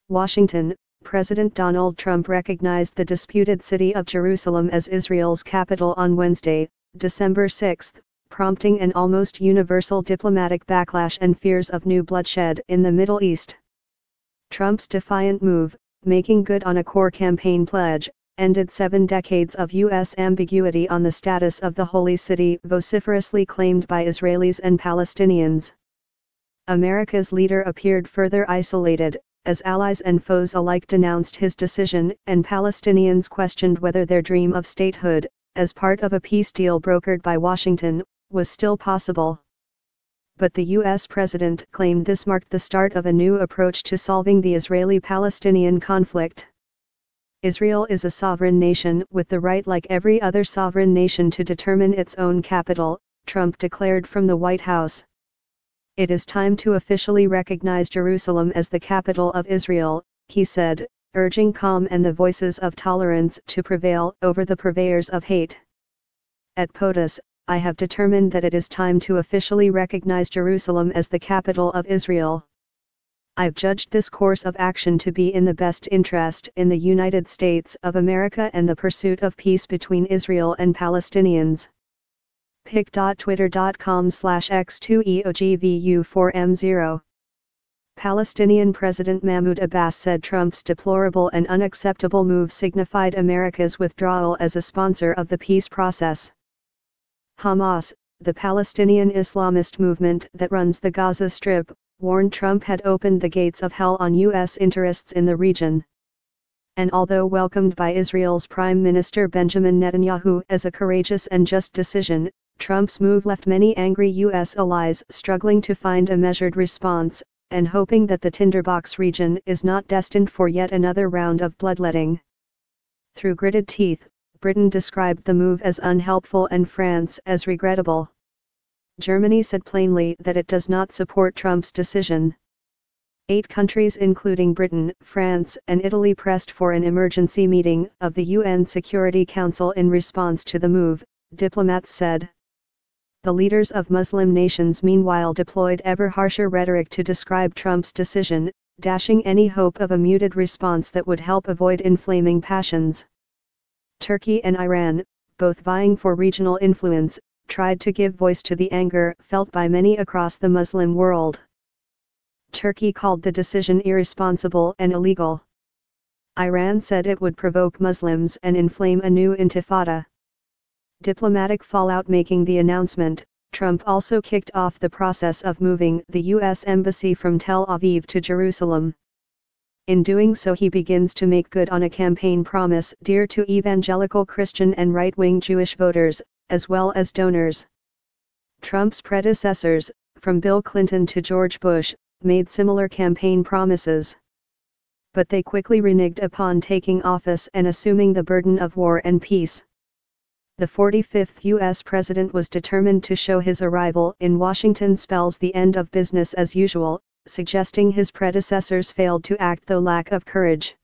Washington, President Donald Trump recognized the disputed city of Jerusalem as Israel's capital on Wednesday, December 6, prompting an almost universal diplomatic backlash and fears of new bloodshed in the Middle East. Trump's defiant move, making good on a core campaign pledge, ended 7 decades of U.S. ambiguity on the status of the Holy City vociferously claimed by Israelis and Palestinians. America's leader appeared further isolated, as allies and foes alike denounced his decision, and Palestinians questioned whether their dream of statehood, as part of a peace deal brokered by Washington, was still possible. But the U.S. president claimed this marked the start of a new approach to solving the Israeli-Palestinian conflict. Israel is a sovereign nation with the right, like every other sovereign nation, to determine its own capital, Trump declared from the White House. It is time to officially recognize Jerusalem as the capital of Israel, he said, urging calm and the voices of tolerance to prevail over the purveyors of hate. At POTUS, I have determined that it is time to officially recognize Jerusalem as the capital of Israel. I've judged this course of action to be in the best interest in the United States of America and the pursuit of peace between Israel and Palestinians. pic.twitter.com/x2eogvu4m0 Palestinian President Mahmoud Abbas said Trump's deplorable and unacceptable move signified America's withdrawal as a sponsor of the peace process. Hamas, the Palestinian Islamist movement that runs the Gaza Strip, warned Trump had opened the gates of hell on U.S. interests in the region. And although welcomed by Israel's Prime Minister Benjamin Netanyahu as a courageous and just decision, Trump's move left many angry U.S. allies struggling to find a measured response, and hoping that the tinderbox region is not destined for yet another round of bloodletting. Through gritted teeth, Britain described the move as unhelpful and France as regrettable. Germany said plainly that it does not support Trump's decision. 8 countries including Britain, France, and Italy pressed for an emergency meeting of the UN Security Council in response to the move, diplomats said. The leaders of Muslim nations meanwhile deployed ever harsher rhetoric to describe Trump's decision, dashing any hope of a muted response that would help avoid inflaming passions. Turkey and Iran, both vying for regional influence, tried to give voice to the anger felt by many across the Muslim world. Turkey called the decision irresponsible and illegal. Iran said it would provoke Muslims and inflame a new intifada. Diplomatic fallout making the announcement, Trump also kicked off the process of moving the U.S. Embassy from Tel Aviv to Jerusalem. In doing so, he begins to make good on a campaign promise dear to evangelical Christian and right-wing Jewish voters, as well as donors. Trump's predecessors, from Bill Clinton to George Bush, made similar campaign promises. But they quickly reneged upon taking office and assuming the burden of war and peace. The 45th U.S. president was determined to show his arrival in Washington spells the end of business as usual, suggesting his predecessors failed to act through lack of courage.